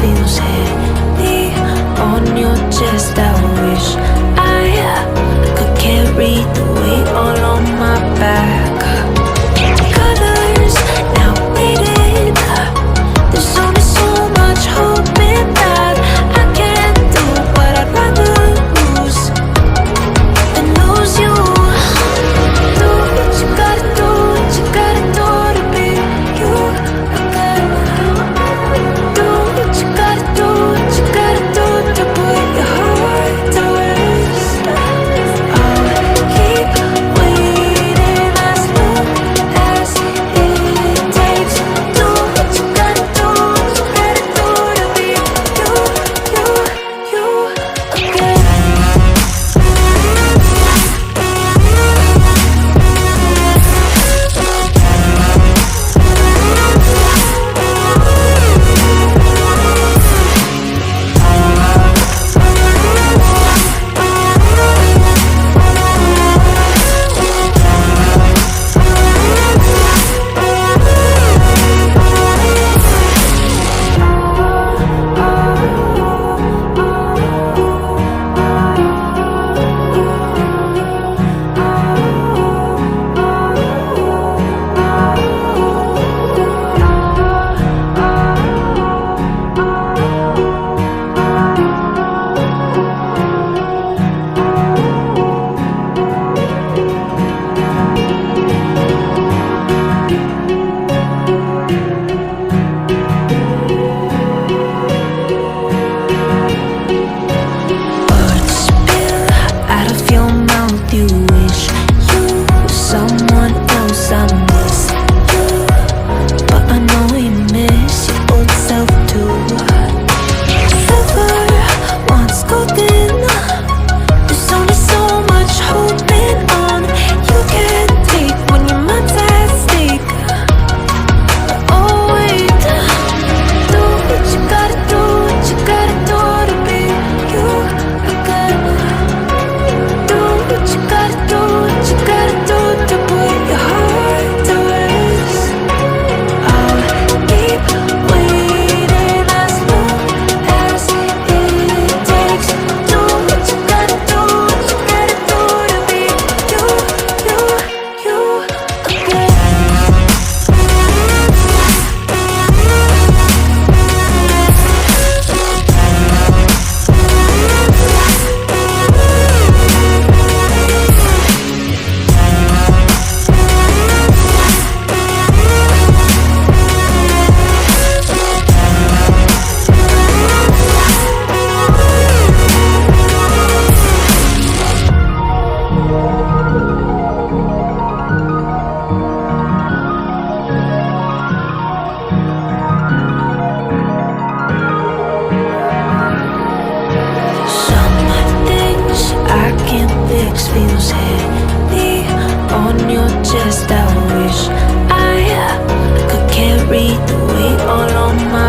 feels heavy on your chest. I wish I could carry the weight all on my back. Colors now faded. There's only so much hoping that I can do, but I'd rather lose than lose you. Do what you gotta do, what you gotta do to be you again. Do what you gotta do, what you gotta do to put your heart to rest. I'll keep waiting as long as it takes. Do what you gotta do, what you gotta do to be you again. Words spill out of your mouth. You wish you were someone else. I miss you, but I know you miss your old self too. Silver once golden. There's only so much holding on you can take when your mind's at stake. Oh wait, do what you gotta do, what you gotta do to be you again. Do what you gotta do, what you gotta do to put your heart to rest. I'll keep waiting as long as it takes. Do what you gotta do, what you gotta do to be you again. Some things I can't fix feels heavy on your chest. I wish I could carry the weight all on my